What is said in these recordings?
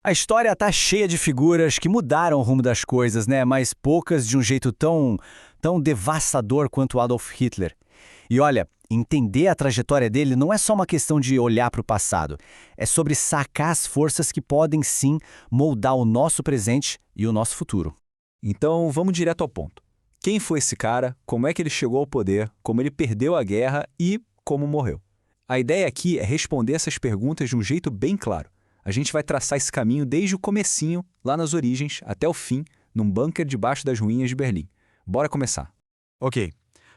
A história tá cheia de figuras que mudaram o rumo das coisas, né? Mas poucas de um jeito tão devastador quanto Adolf Hitler. E olha, entender a trajetória dele não é só uma questão de olhar para o passado. É sobre sacar as forças que podem sim moldar o nosso presente e o nosso futuro. Então, vamos direto ao ponto. Quem foi esse cara, como é que ele chegou ao poder, como ele perdeu a guerra e como morreu? A ideia aqui é responder essas perguntas de um jeito bem claro. A gente vai traçar esse caminho desde o comecinho, lá nas origens, até o fim, num bunker debaixo das ruínas de Berlim. Bora começar. Ok.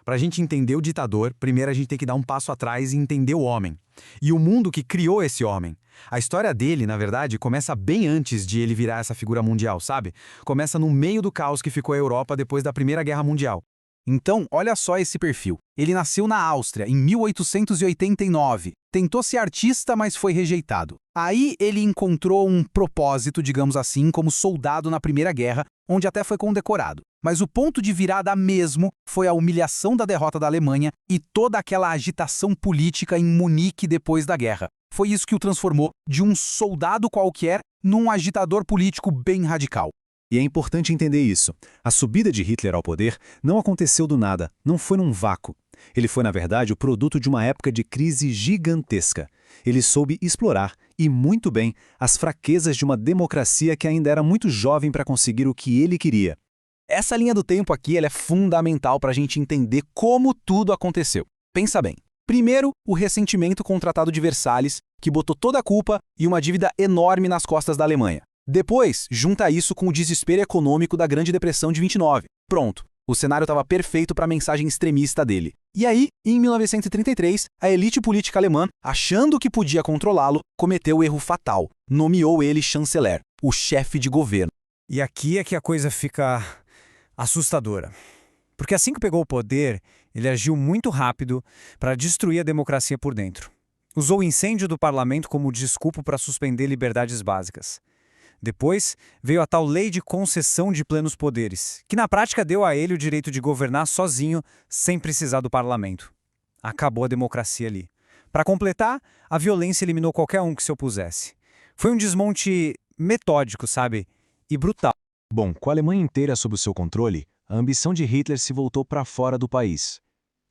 Para a gente entender o ditador, primeiro a gente tem que dar um passo atrás e entender o homem. E o mundo que criou esse homem. A história dele, na verdade, começa bem antes de ele virar essa figura mundial, sabe? Começa no meio do caos que ficou a Europa depois da Primeira Guerra Mundial. Então, olha só esse perfil. Ele nasceu na Áustria, em 1889. Tentou ser artista, mas foi rejeitado. Aí ele encontrou um propósito, digamos assim, como soldado na Primeira Guerra, onde até foi condecorado. Mas o ponto de virada mesmo foi a humilhação da derrota da Alemanha e toda aquela agitação política em Munique depois da guerra. Foi isso que o transformou de um soldado qualquer num agitador político bem radical. E é importante entender isso. A subida de Hitler ao poder não aconteceu do nada, não foi num vácuo. Ele foi, na verdade, o produto de uma época de crise gigantesca. Ele soube explorar, e muito bem, as fraquezas de uma democracia que ainda era muito jovem para conseguir o que ele queria. Essa linha do tempo aqui ela é fundamental para a gente entender como tudo aconteceu. Pensa bem. Primeiro, o ressentimento com o Tratado de Versalhes, que botou toda a culpa e uma dívida enorme nas costas da Alemanha. Depois, junta isso com o desespero econômico da Grande Depressão de 29. Pronto, o cenário estava perfeito para a mensagem extremista dele. E aí, em 1933, a elite política alemã, achando que podia controlá-lo, cometeu o erro fatal. Nomeou ele chanceler, o chefe de governo. E aqui é que a coisa fica assustadora. Porque assim que pegou o poder, ele agiu muito rápido para destruir a democracia por dentro. Usou o incêndio do parlamento como desculpa para suspender liberdades básicas. Depois, veio a tal lei de concessão de plenos poderes, que na prática deu a ele o direito de governar sozinho, sem precisar do parlamento. Acabou a democracia ali. Para completar, a violência eliminou qualquer um que se opusesse. Foi um desmonte metódico, sabe? E brutal. Bom, com a Alemanha inteira sob o seu controle, a ambição de Hitler se voltou para fora do país.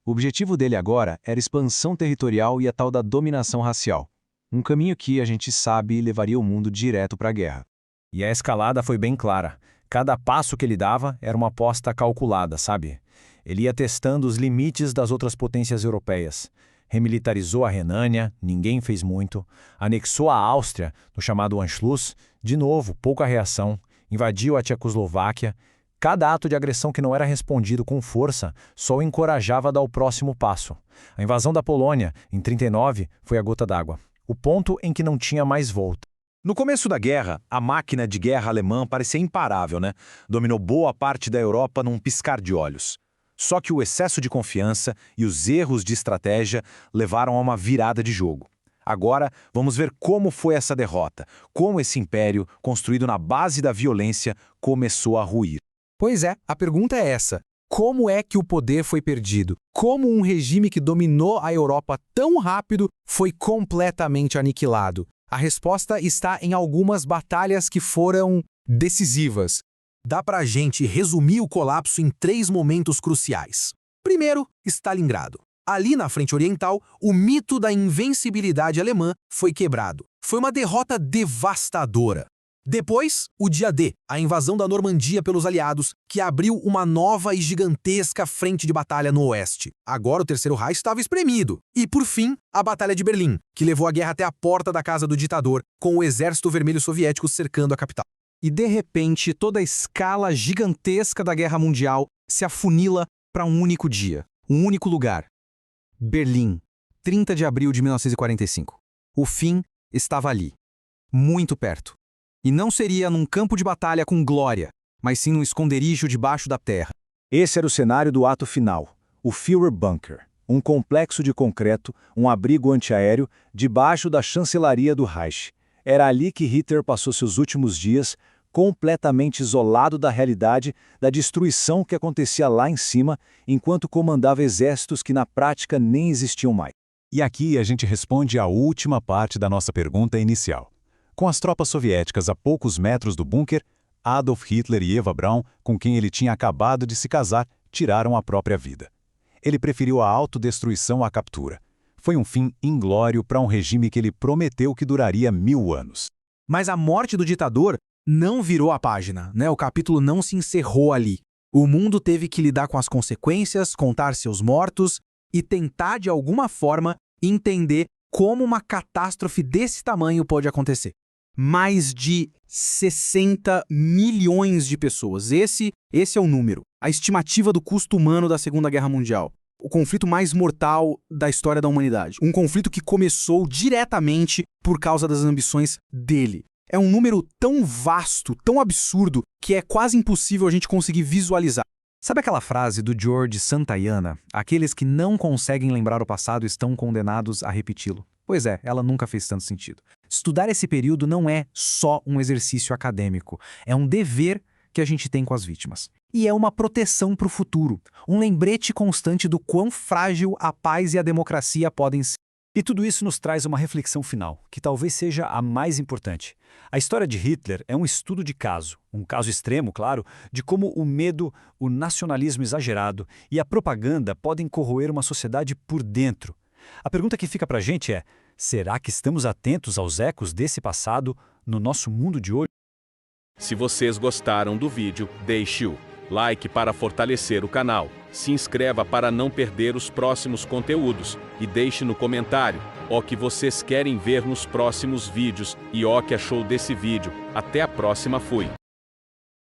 O objetivo dele agora era expansão territorial e a tal da dominação racial. Um caminho que, a gente sabe, levaria o mundo direto para a guerra. E a escalada foi bem clara. Cada passo que ele dava era uma aposta calculada, sabe? Ele ia testando os limites das outras potências europeias. Remilitarizou a Renânia, ninguém fez muito. Anexou a Áustria, no chamado Anschluss, de novo, pouca reação. Invadiu a Tchecoslováquia. Cada ato de agressão que não era respondido com força só o encorajava a dar o próximo passo. A invasão da Polônia, em 1939, foi a gota d'água. O ponto em que não tinha mais volta. No começo da guerra, a máquina de guerra alemã parecia imparável, né? Dominou boa parte da Europa num piscar de olhos. Só que o excesso de confiança e os erros de estratégia levaram a uma virada de jogo. Agora, vamos ver como foi essa derrota, como esse império, construído na base da violência, começou a ruir. Pois é, a pergunta é essa. Como é que o poder foi perdido? Como um regime que dominou a Europa tão rápido foi completamente aniquilado? A resposta está em algumas batalhas que foram decisivas. Dá pra gente resumir o colapso em 3 momentos cruciais. Primeiro, Stalingrado. Ali na frente oriental, o mito da invencibilidade alemã foi quebrado. Foi uma derrota devastadora. Depois, o dia D, a invasão da Normandia pelos aliados, que abriu uma nova e gigantesca frente de batalha no oeste. Agora o Terceiro Reich estava espremido. E, por fim, a Batalha de Berlim, que levou a guerra até a porta da casa do ditador, com o Exército Vermelho Soviético cercando a capital. E, de repente, toda a escala gigantesca da Guerra Mundial se afunila para um único dia, um único lugar. Berlim, 30 de abril de 1945. O fim estava ali, muito perto. E não seria num campo de batalha com glória, mas sim num esconderijo debaixo da terra. Esse era o cenário do ato final, o Führer Bunker, um complexo de concreto, um abrigo antiaéreo, debaixo da chancelaria do Reich. Era ali que Hitler passou seus últimos dias, completamente isolado da realidade, da destruição que acontecia lá em cima, enquanto comandava exércitos que na prática nem existiam mais. E aqui a gente responde à última parte da nossa pergunta inicial. Com as tropas soviéticas a poucos metros do bunker, Adolf Hitler e Eva Braun, com quem ele tinha acabado de se casar, tiraram a própria vida. Ele preferiu a autodestruição à captura. Foi um fim inglório para um regime que ele prometeu que duraria 1000 anos. Mas a morte do ditador não virou a página, né? O capítulo não se encerrou ali. O mundo teve que lidar com as consequências, contar seus mortos e tentar, de alguma forma, entender como uma catástrofe desse tamanho pode acontecer. Mais de 60 milhões de pessoas. Esse é o número. A estimativa do custo humano da Segunda Guerra Mundial. O conflito mais mortal da história da humanidade. Um conflito que começou diretamente por causa das ambições dele. É um número tão vasto, tão absurdo, que é quase impossível a gente conseguir visualizar. Sabe aquela frase do George Santayana? Aqueles que não conseguem lembrar o passado estão condenados a repeti-lo. Pois é, ela nunca fez tanto sentido. Estudar esse período não é só um exercício acadêmico, é um dever que a gente tem com as vítimas. E é uma proteção para o futuro, um lembrete constante do quão frágil a paz e a democracia podem ser. E tudo isso nos traz uma reflexão final, que talvez seja a mais importante. A história de Hitler é um estudo de caso, um caso extremo, claro, de como o medo, o nacionalismo exagerado e a propaganda podem corroer uma sociedade por dentro. A pergunta que fica para a gente é: será que estamos atentos aos ecos desse passado no nosso mundo de hoje? Se vocês gostaram do vídeo, deixe o like para fortalecer o canal, se inscreva para não perder os próximos conteúdos e deixe no comentário o que vocês querem ver nos próximos vídeos e o que achou desse vídeo. Até a próxima, fui!